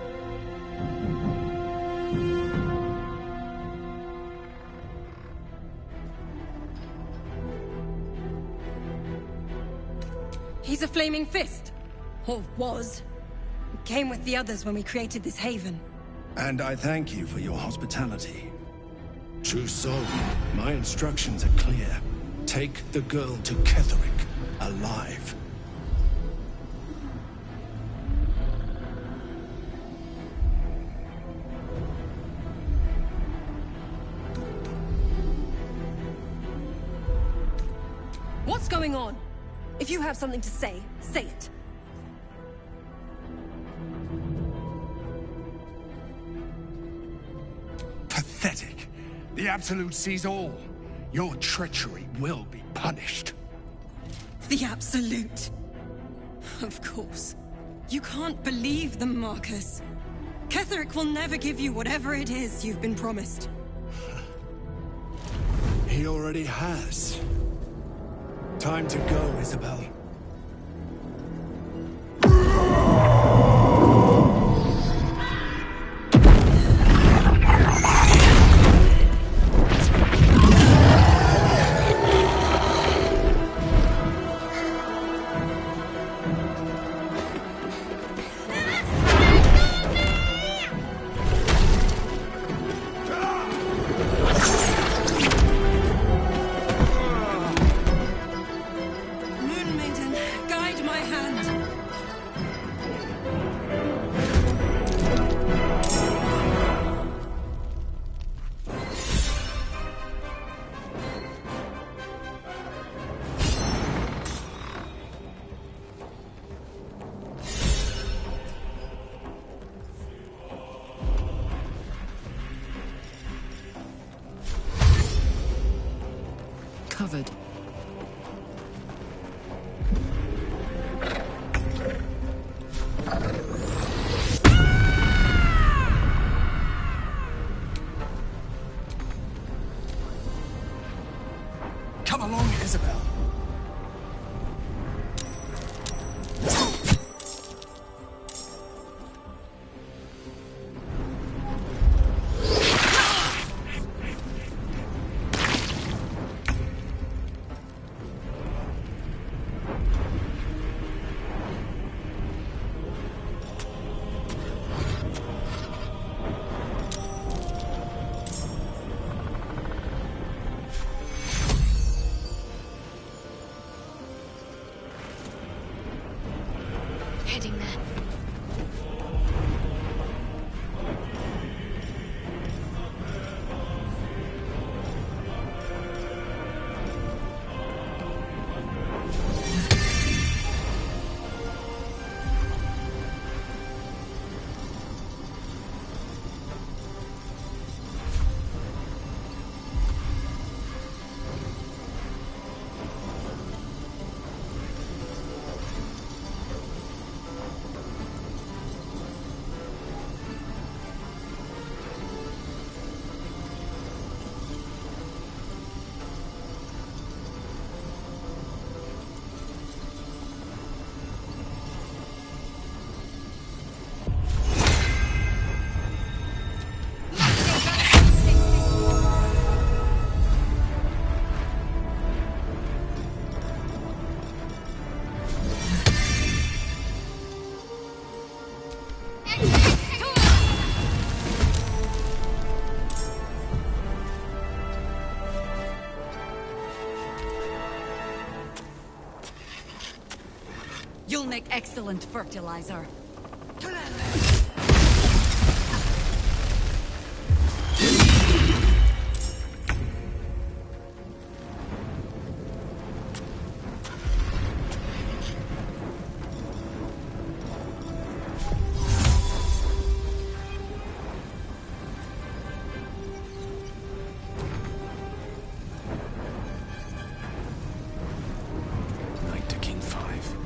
[SPEAKER 19] He's a flaming fist. Or was. Came with the others when we created this haven.
[SPEAKER 15] And I thank you for your hospitality. True soul, my instructions are clear. Take the girl to Ketheric, alive.
[SPEAKER 19] What's going on? If you have something to say, say it.
[SPEAKER 15] Pathetic. The Absolute sees all. Your treachery will be punished.
[SPEAKER 19] The Absolute. Of course. You can't believe them, Marcus. Ketherick will never give you whatever it is you've been promised.
[SPEAKER 15] He already has. Time to go, Isabel.
[SPEAKER 6] Covered.
[SPEAKER 15] Come along, Isabel.
[SPEAKER 4] Heading there.
[SPEAKER 18] You'll make excellent fertilizer.
[SPEAKER 5] Knight to King 5.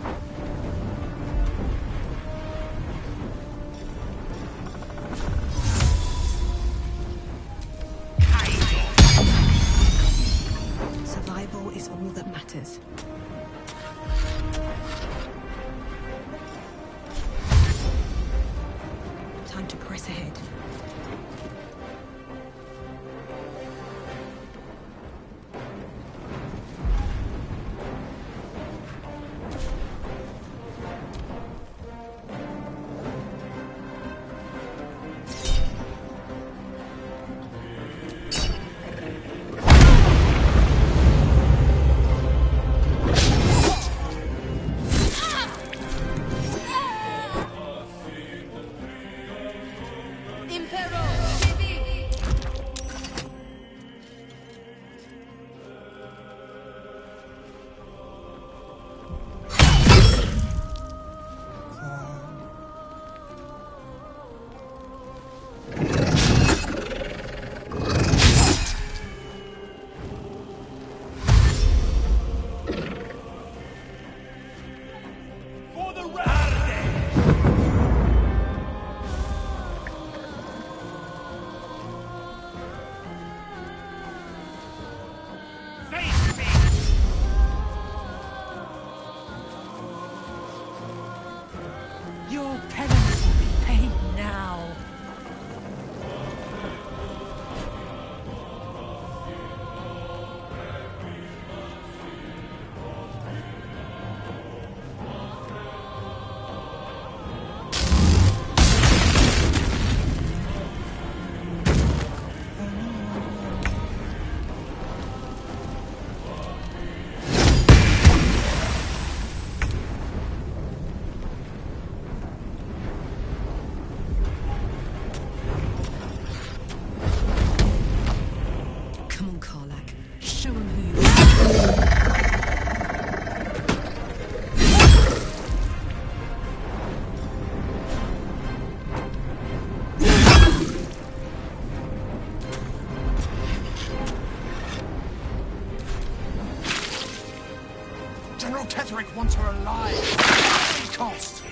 [SPEAKER 2] want her alive. At any cost.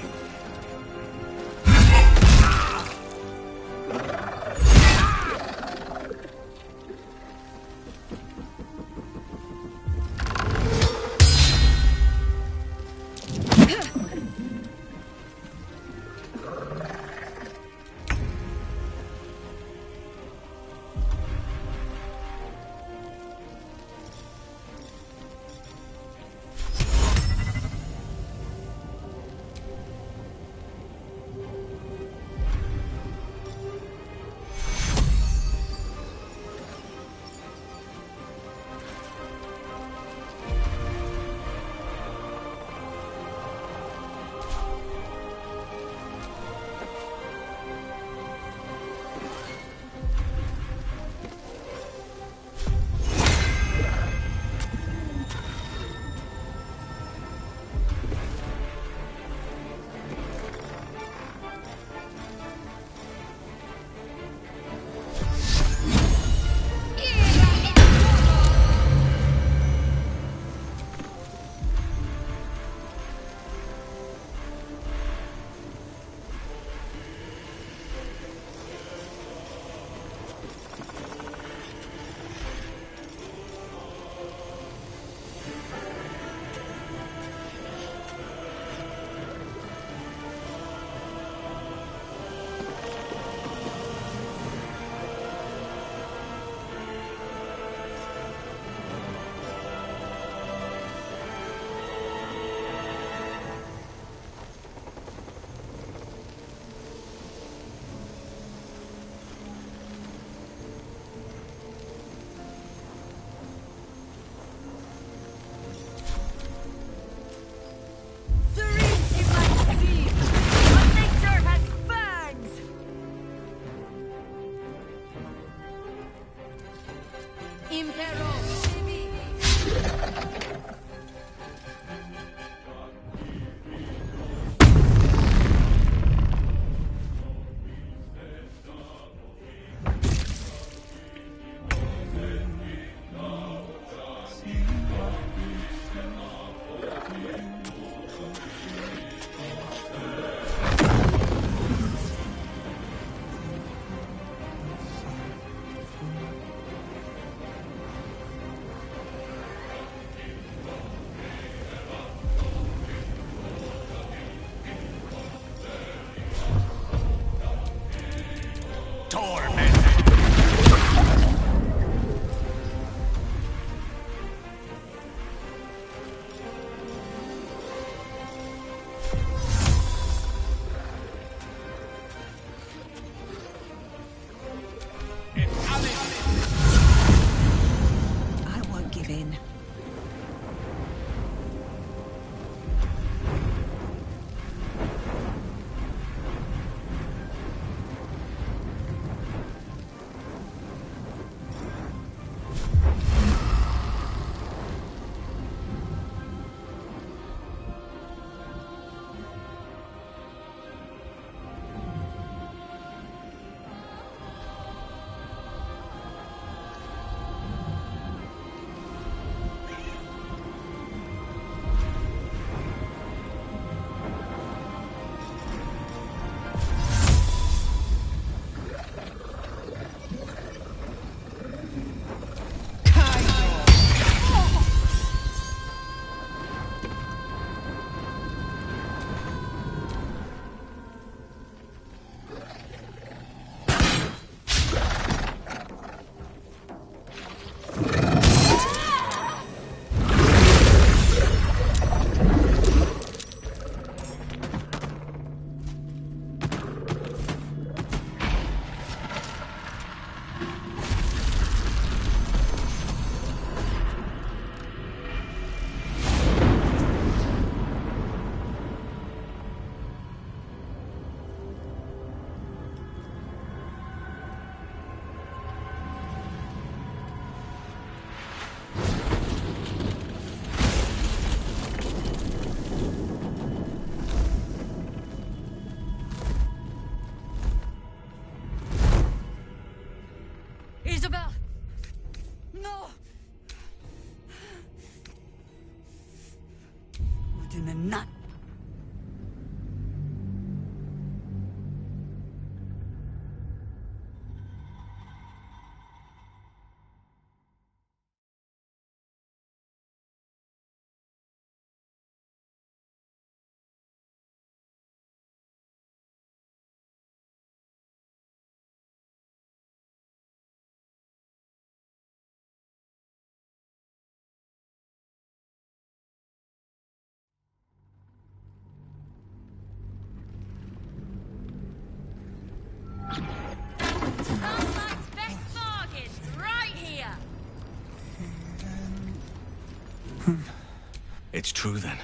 [SPEAKER 17] It's true then.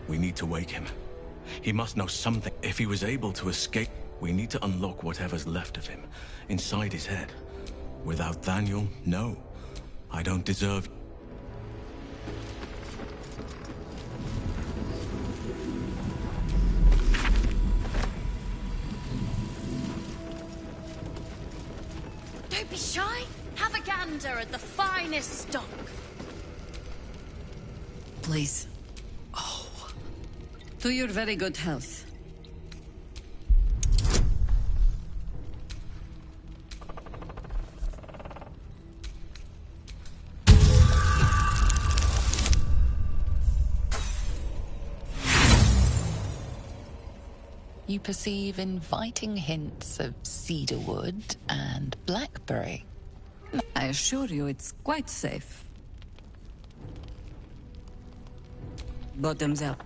[SPEAKER 17] We need to wake him. He must know something. If he was able to escape, we need to unlock whatever's left of him, inside his head. Without Daniel, no. I don't deserve...
[SPEAKER 16] Don't be shy. Have a gander at the finest stock.
[SPEAKER 18] Please. Oh. To your very good health.
[SPEAKER 13] You perceive inviting hints of cedarwood and blackberry.
[SPEAKER 18] I assure you it's quite safe. Bottoms up.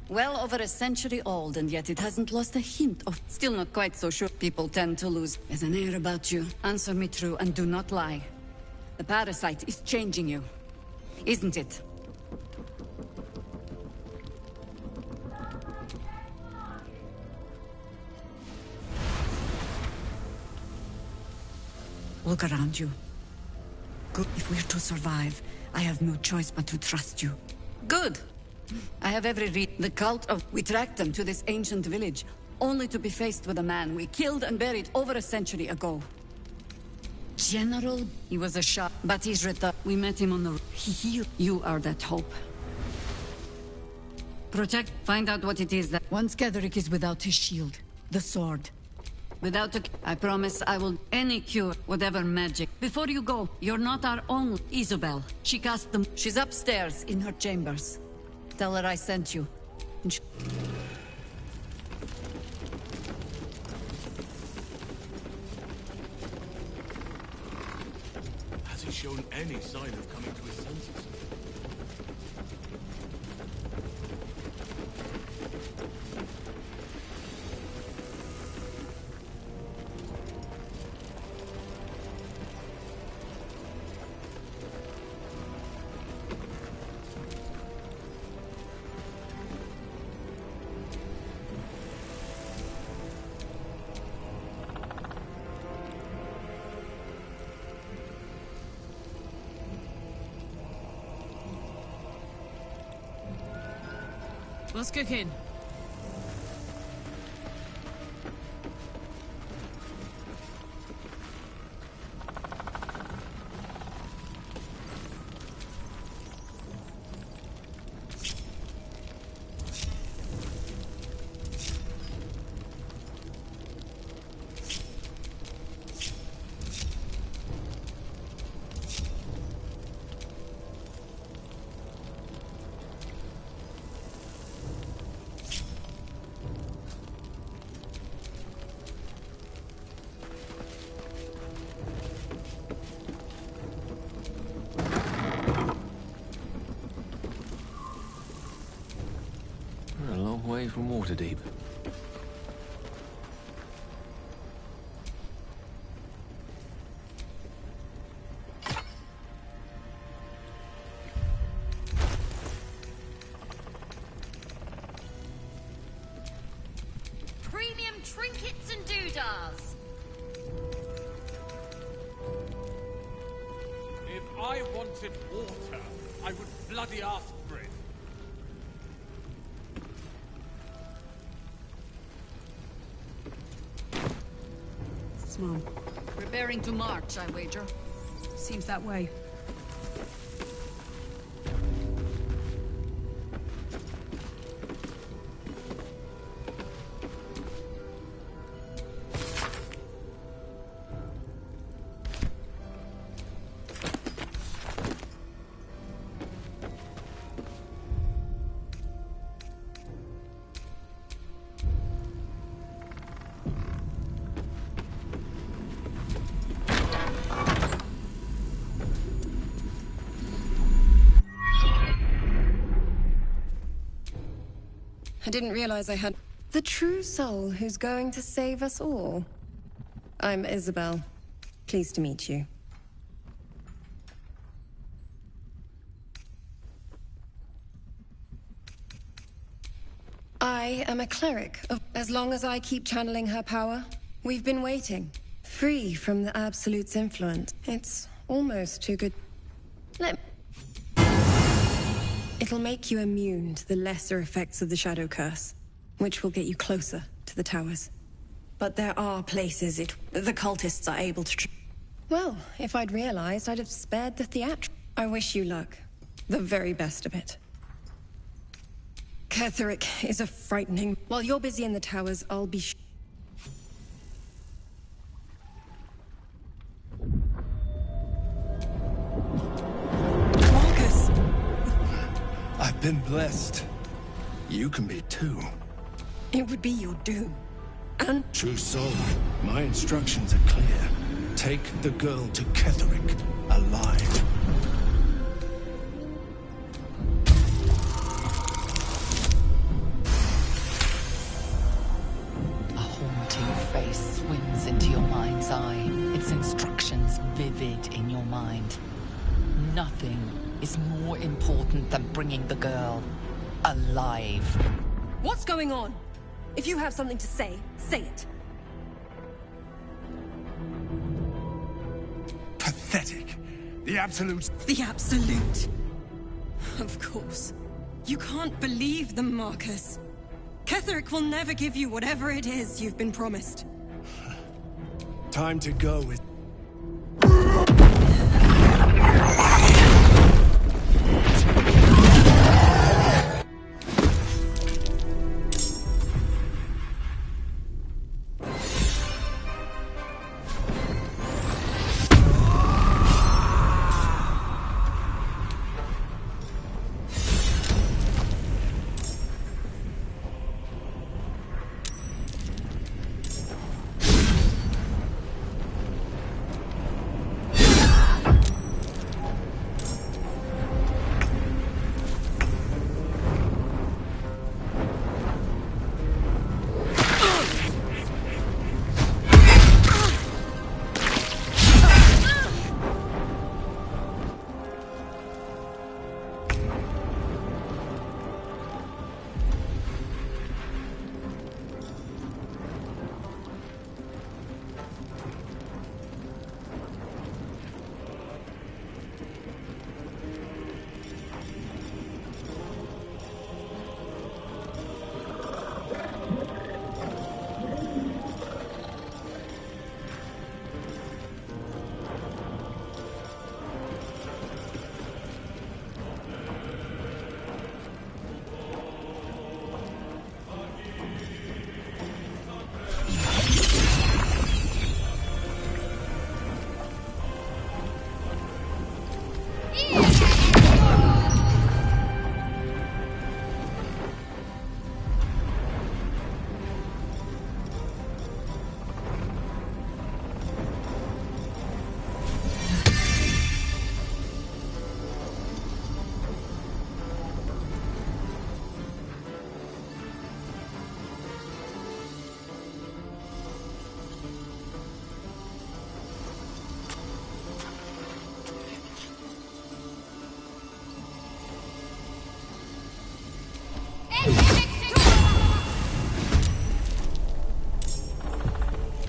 [SPEAKER 18] Well over a century old, and yet it hasn't lost a hint of... Still not quite so sure. People tend to lose. There's an air about you. Answer me true and do not lie. The parasite is changing you, isn't it? Look around you. Good. If we're to survive, I have no choice but to trust you. Good. I have every the cult of... We tracked them to this ancient village, only to be faced with a man we killed and buried over a century ago. General, he was a shot, but he's returned. We met him on the... He healed. You are that hope. Protect, find out what it is that... Once Ketherick is without his shield, the sword. Without a... I promise I will... Any cure, whatever magic. Before you go, you're not our own Isabel. She cast them... She's upstairs, in her chambers. Tell her I sent you. And she...
[SPEAKER 17] Has he shown any sign of coming to his senses?
[SPEAKER 6] What's cooking?
[SPEAKER 10] We're a long way from Waterdeep.
[SPEAKER 16] Premium trinkets and doodahs.
[SPEAKER 2] If I wanted water, I would bloody ask for it.
[SPEAKER 6] Mom.
[SPEAKER 18] Preparing to march, I wager.
[SPEAKER 6] Seems that way.
[SPEAKER 19] I didn't realize I had the true soul who's going to save us all. I'm Isabel. Pleased to meet you. I am a cleric. As long as I keep channeling her power, we've been waiting. Free from the Absolute's influence. It's almost too good. It'll make you immune to the lesser effects of the Shadow Curse, which will get you closer to the towers. But there are places the cultists are able to... Well, if I'd realized, I'd have spared the theatrical. I wish you luck. The very best of it. Ketherick is a frightening... While you're busy in the towers, I'll be...
[SPEAKER 15] Marcus! I've been blessed. You can be too.
[SPEAKER 19] It would be your doom. And...
[SPEAKER 15] True soul, my instructions are clear. Take the girl to Ketherick, alive.
[SPEAKER 13] A haunting face swims into your mind's eye, its instructions vivid in your mind. Nothing is more important than bringing the girl alive.
[SPEAKER 19] What's going on? If you have something to say, say it.
[SPEAKER 15] Pathetic. The Absolute...
[SPEAKER 19] The Absolute. Of course. You can't believe them, Marcus. Ketherick will never give you whatever it is you've been promised.
[SPEAKER 15] Time to go with...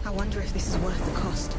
[SPEAKER 19] I wonder if this is worth the cost.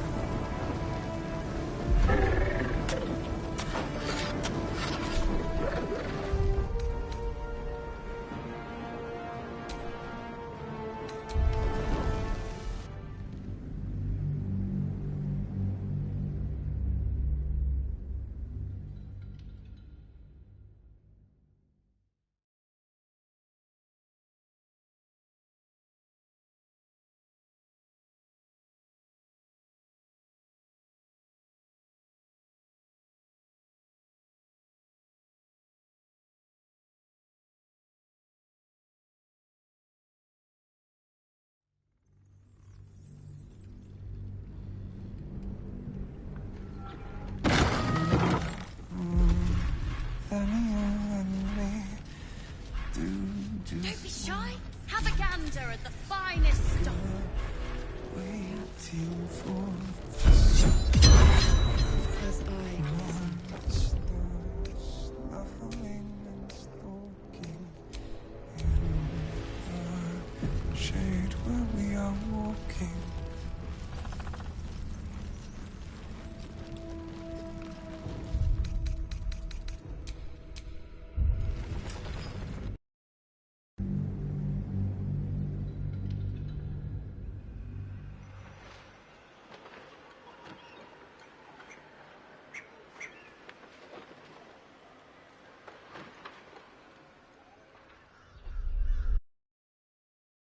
[SPEAKER 16] Don't be shy. Have a gander at the finest stock.
[SPEAKER 1] waiting for the